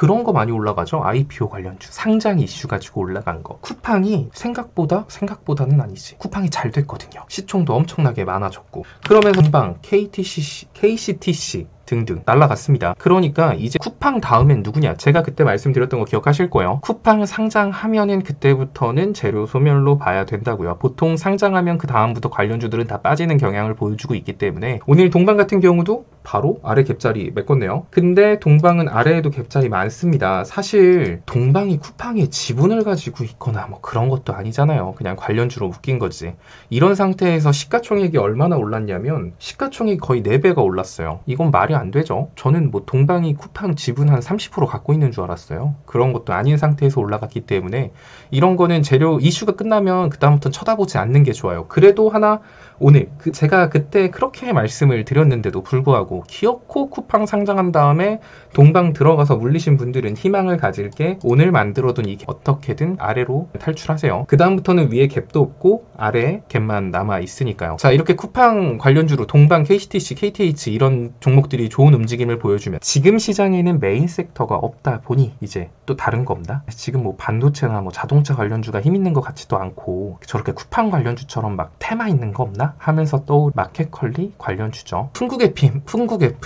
그런 거 많이 올라가죠. IPO 관련주 상장 이슈 가지고 올라간 거. 쿠팡이 생각보다는 아니지, 쿠팡이 잘 됐거든요. 시총도 엄청나게 많아졌고, 그러면서 동방, KCTC 등등 날라갔습니다. 그러니까 이제 쿠팡 다음엔 누구냐? 제가 그때 말씀드렸던 거 기억하실 거예요. 쿠팡 상장하면은 그때부터는 재료 소멸로 봐야 된다고요. 보통 상장하면 그 다음부터 관련주들은 다 빠지는 경향을 보여주고 있기 때문에 오늘 동방 같은 경우도 바로 아래 갭자리 메꿨네요. 근데 동방은 아래에도 갭자리 많습니다. 사실 동방이 쿠팡의 지분을 가지고 있거나 뭐 그런 것도 아니잖아요. 그냥 관련주로 묶인 거지. 이런 상태에서 시가총액이 얼마나 올랐냐면 시가총액이 거의 4배가 올랐어요. 이건 말이 안 되죠. 저는 뭐 동방이 쿠팡 지분 한 30% 갖고 있는 줄 알았어요. 그런 것도 아닌 상태에서 올라갔기 때문에 이런 거는 재료 이슈가 끝나면 그 다음부터는 쳐다보지 않는 게 좋아요. 그래도 하나 오늘 제가 그때 그렇게 말씀을 드렸는데도 불구하고 기어코 쿠팡 상장한 다음에 동방 들어가서 물리신 분들은 희망을 가질 게 오늘 만들어둔 이게 어떻게든 아래로 탈출하세요. 그 다음부터는 위에 갭도 없고 아래에 갭만 남아 있으니까요. 자, 이렇게 쿠팡 관련주로 동방, KCTC, KTH 이런 종목들이 좋은 움직임을 보여주면 지금 시장에는 메인 섹터가 없다 보니 이제 또 다른 거 없나? 지금 뭐 반도체나 뭐 자동차 관련주가 힘 있는 것 같지도 않고 저렇게 쿠팡 관련주처럼 막 테마 있는 거 없나? 하면서 또 마켓컬리 관련주죠. 풍국FM,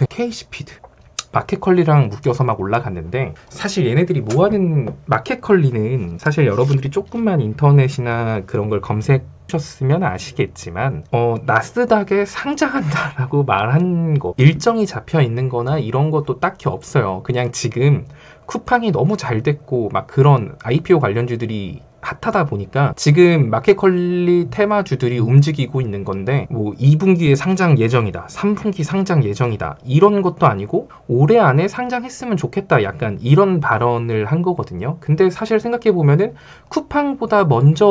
KC피드 마켓컬리랑 묶여서 막 올라갔는데 사실 얘네들이 뭐하는, 마켓컬리는 사실 여러분들이 조금만 인터넷이나 그런 걸 검색하셨으면 아시겠지만 나스닥에 상장한다라고 말한 거 일정이 잡혀 있는 거나 이런 것도 딱히 없어요. 그냥 지금 쿠팡이 너무 잘 됐고 막 그런 IPO 관련주들이 핫하다 보니까 지금 마켓컬리 테마주들이 움직이고 있는 건데 뭐 2분기에 상장 예정이다, 3분기 상장 예정이다 이런 것도 아니고 올해 안에 상장했으면 좋겠다 약간 이런 발언을 한 거거든요. 근데 사실 생각해보면은 쿠팡보다 먼저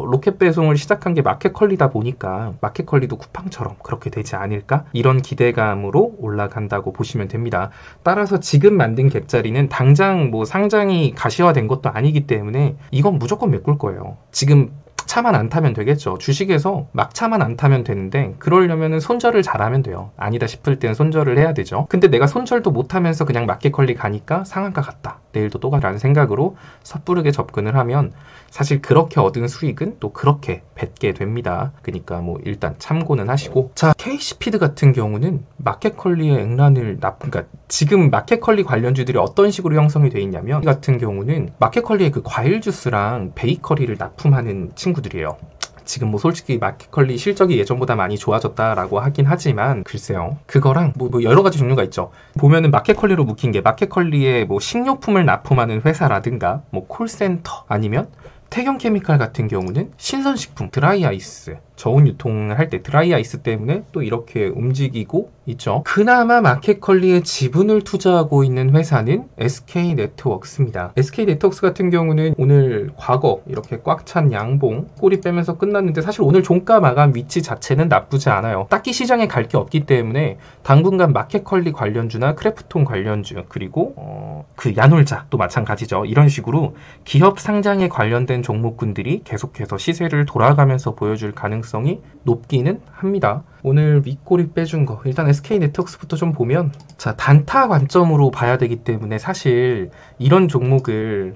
로켓 배송을 시작한 게 마켓컬리다 보니까 마켓컬리도 쿠팡처럼 그렇게 되지 않을까? 이런 기대감으로 올라간다고 보시면 됩니다. 따라서 지금 만든 갭자리는 당장 뭐 상장이 가시화된 것도 아니기 때문에 이건 무조건 메꿀 거예요. 지금 차만 안 타면 되겠죠. 주식에서 막차만 안 타면 되는데 그러려면 손절을 잘하면 돼요. 아니다 싶을 땐 손절을 해야 되죠. 근데 내가 손절도 못하면서 그냥 마켓컬리 가니까 상한가 같다, 내일도 또 가라는 생각으로 섣부르게 접근을 하면 사실 그렇게 얻은 수익은 또 그렇게 뱉게 됩니다. 그러니까 뭐 일단 참고는 하시고, 자, KC피드 같은 경우는 마켓컬리의 액란을 그러니까 지금 마켓컬리 관련주들이 어떤 식으로 형성이 되어 있냐면 이 같은 경우는 마켓컬리의 그 과일 주스랑 베이커리를 납품하는 친구들이에요. 지금 뭐 솔직히 마켓컬리 실적이 예전보다 많이 좋아졌다라고 하긴 하지만 글쎄요, 그거랑 뭐 여러 가지 종류가 있죠. 보면은 마켓컬리로 묶인 게 마켓컬리에 뭐 식료품을 납품하는 회사라든가 뭐 콜센터 아니면 태경케미칼 같은 경우는 신선식품, 드라이아이스, 저온 유통할 때 드라이아이스 때문에 또 이렇게 움직이고 있죠. 그나마 마켓컬리에 지분을 투자하고 있는 회사는 SK네트워크스입니다. SK네트워크스 같은 경우는 오늘 과거 이렇게 꽉 찬 양봉 꼬리 빼면서 끝났는데 사실 오늘 종가 마감 위치 자체는 나쁘지 않아요. 딱히 시장에 갈 게 없기 때문에 당분간 마켓컬리 관련주나 크래프톤 관련주 그리고 그 야놀자 또 마찬가지죠. 이런 식으로 기업 상장에 관련된 종목군들이 계속해서 시세를 돌아가면서 보여줄 가능성이 높기는 합니다. 오늘 윗꼬리 빼준 거 일단 SK네트워크스부터 좀 보면, 자, 단타 관점으로 봐야 되기 때문에 사실 이런 종목을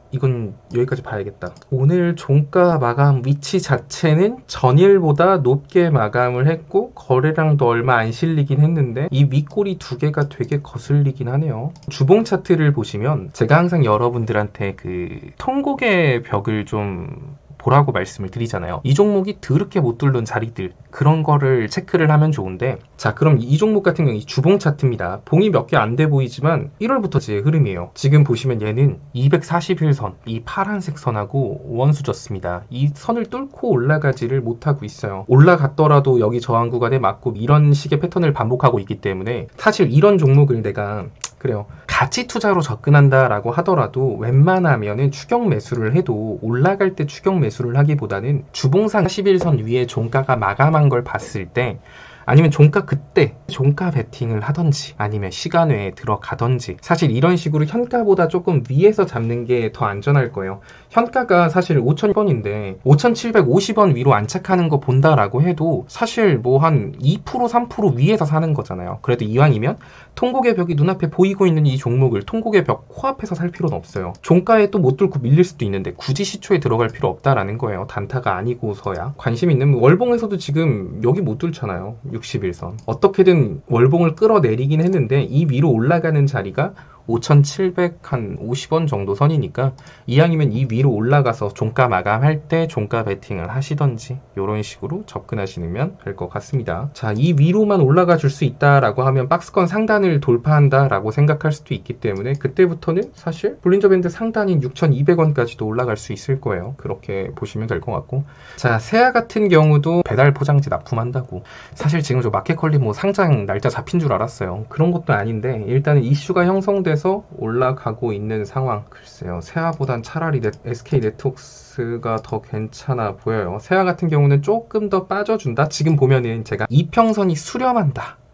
이건 여기까지 봐야겠다. 오늘 종가 마감 위치 자체는 전일보다 높게 마감을 했고 거래량도 얼마 안 실리긴 했는데 이 윗꼬리 두 개가 되게 거슬리긴 하네요. 주봉 차트를 보시면 제가 항상 여러분들한테 그 통곡의 벽을 좀 보라고 말씀을 드리잖아요. 이 종목이 더럽게 못 뚫는 자리들, 그런 거를 체크를 하면 좋은데, 자, 그럼 이 종목 같은 경우 이 주봉 차트입니다. 봉이 몇 개 안 돼 보이지만 1월부터 제 흐름이에요. 지금 보시면 얘는 241선, 이 파란색 선하고 원수졌습니다. 이 선을 뚫고 올라가지를 못하고 있어요. 올라갔더라도 여기 저항 구간에 맞고 이런 식의 패턴을 반복하고 있기 때문에 사실 이런 종목을 내가 그래요, 가치 투자로 접근한다라고 하더라도 웬만하면은 추격 매수를 해도 올라갈 때 추격 매수를 하기보다는 주봉상 41선 위에 종가가 마감한 걸 봤을 때 아니면 종가 그때 종가 베팅을 하던지 아니면 시간외에 들어가던지 사실 이런 식으로 현가보다 조금 위에서 잡는 게 더 안전할 거예요. 현가가 사실 5,000원인데 5,750원 위로 안착하는 거 본다라고 해도 사실 뭐 한 2% 3% 위에서 사는 거잖아요. 그래도 이왕이면 통곡의 벽이 눈앞에 보이고 있는 이 종목을 통곡의 벽 코앞에서 살 필요는 없어요. 종가에 또 못 뚫고 밀릴 수도 있는데 굳이 시초에 들어갈 필요 없다라는 거예요. 단타가 아니고서야. 관심 있는 월봉에서도 지금 여기 못 뚫잖아요. 61선. 어떻게든 월봉을 끌어내리긴 했는데 이 위로 올라가는 자리가 5,750원 정도 선이니까 이왕이면 이 위로 올라가서 종가 마감할 때 종가 베팅을 하시던지 이런 식으로 접근하시면 될 것 같습니다. 자, 이 위로만 올라가 줄 수 있다라고 하면 박스권 상단을 돌파한다라고 생각할 수도 있기 때문에 그때부터는 사실 볼린저 밴드 상단인 6,200원까지도 올라갈 수 있을 거예요. 그렇게 보시면 될 것 같고, 자, 세아 같은 경우도 배달 포장지 납품한다고. 사실 지금 저 마켓컬리 뭐 상장 날짜 잡힌 줄 알았어요. 그런 것도 아닌데 일단은 이슈가 형성돼서 올라가고 있는 상황. 글쎄요, 세아보단 차라리 SK 네트워크스가 더 괜찮아 보여요. 세아 같은 경우는 조금 더 빠져준다. 지금 보면은 제가 이평선이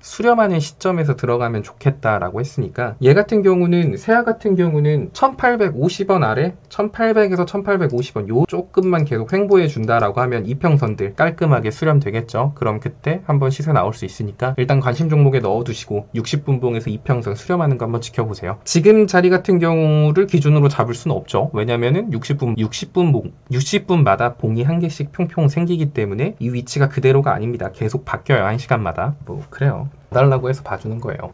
수렴하는 시점에서 들어가면 좋겠다라고 했으니까 얘 같은 경우는 세아 같은 경우는 1850원 아래 1800에서 1850원 요 조금만 계속 횡보해 준다라고 하면 이평선들 깔끔하게 수렴되겠죠. 그럼 그때 한번 시세 나올 수 있으니까 일단 관심 종목에 넣어두시고 60분봉에서 이평선 수렴하는 거 한번 지켜보세요. 지금 자리 같은 경우를 기준으로 잡을 수는 없죠. 왜냐면은 60분마다 봉이 한 개씩 평평 생기기 때문에 이 위치가 그대로가 아닙니다. 계속 바뀌어요. 1시간마다. 뭐 그래요. 달라고 해서 봐주는 거예요.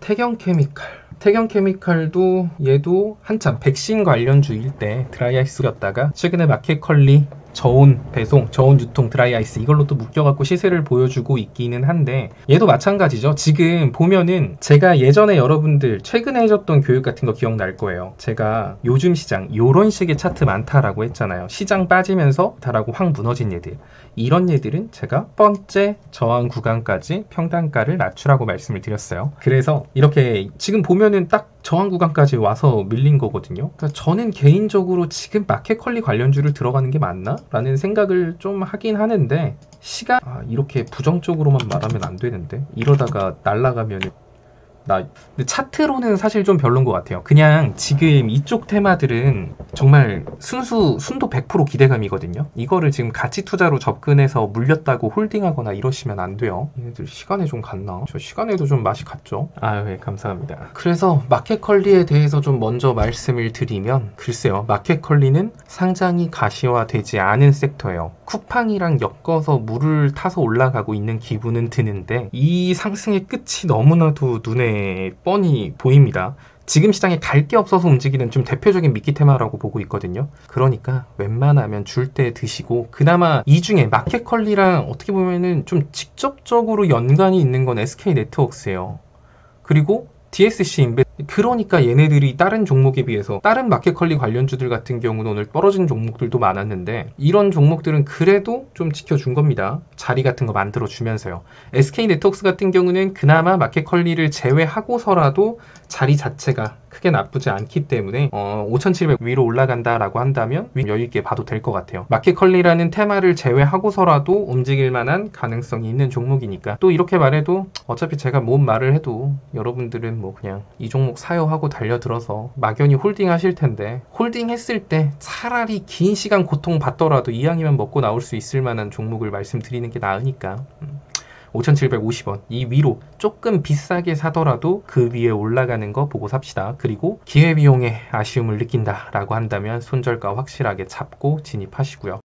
태경케미칼도 얘도 한참 백신 관련주일 때 드라이아이스였다가 최근에 마켓컬리 저온 배송, 저온 유통 드라이아이스 이걸로 또 묶여갖고 시세를 보여주고 있기는 한데 얘도 마찬가지죠. 지금 보면은 제가 예전에 여러분들 최근에 해줬던 교육 같은 거 기억날 거예요. 제가 요즘 시장 요런 식의 차트 많다라고 했잖아요. 시장 빠지면서 다라고 확 무너진 얘들. 이런 얘들은 제가 첫 번째 저항 구간까지 평단가를 낮추라고 말씀을 드렸어요. 그래서 이렇게 지금 보면은 딱 저항 구간까지 와서 밀린 거거든요. 그러니까 저는 개인적으로 지금 마켓컬리 관련주를 들어가는 게 맞나? 라는 생각을 좀 하긴 하는데 이렇게 부정적으로만 말하면 안 되는데 이러다가 날아가면 근데 차트로는 사실 좀 별론 것 같아요. 그냥 지금 이쪽 테마들은 정말 순도 100% 기대감이거든요. 이거를 지금 가치 투자로 접근해서 물렸다고 홀딩하거나 이러시면 안 돼요. 얘네들 시간에 좀 갔나? 저 시간에도 좀 맛이 갔죠? 네, 감사합니다. 그래서 마켓컬리에 대해서 좀 먼저 말씀을 드리면 글쎄요, 마켓컬리는 상장이 가시화되지 않은 섹터예요. 쿠팡이랑 엮어서 물을 타서 올라가고 있는 기분은 드는데 이 상승의 끝이 너무나도 눈에 뻔히 보입니다. 지금 시장에 갈 게 없어서 움직이는 좀 대표적인 미끼 테마라고 보고 있거든요. 그러니까 웬만하면 줄 때 드시고, 그나마 이 중에 마켓컬리랑 어떻게 보면은 좀 직접적으로 연관이 있는 건 SK 네트워크스예요. 그리고 DSC 인베 그러니까 얘네들이 다른 종목에 비해서 다른 마켓컬리 관련주들 같은 경우는 오늘 떨어진 종목들도 많았는데 이런 종목들은 그래도 좀 지켜준 겁니다. 자리 같은 거 만들어주면서요. SK 네트워크스 같은 경우는 그나마 마켓컬리를 제외하고서라도 자리 자체가 크게 나쁘지 않기 때문에 5,700 위로 올라간다라고 한다면 여유있게 봐도 될 것 같아요. 마켓컬리라는 테마를 제외하고서라도 움직일 만한 가능성이 있는 종목이니까. 또 이렇게 말해도 어차피 제가 뭔 말을 해도 여러분들은 뭐 그냥 이 종목 사요 하고 달려들어서 막연히 홀딩 하실 텐데, 홀딩 했을 때 차라리 긴 시간 고통 받더라도 이왕이면 먹고 나올 수 있을 만한 종목을 말씀드리는 게 나으니까 5,750원 이 위로 조금 비싸게 사더라도 그 위에 올라가는 거 보고 삽시다. 그리고 기회비용에 아쉬움을 느낀다라고 한다면 손절가 확실하게 잡고 진입하시고요.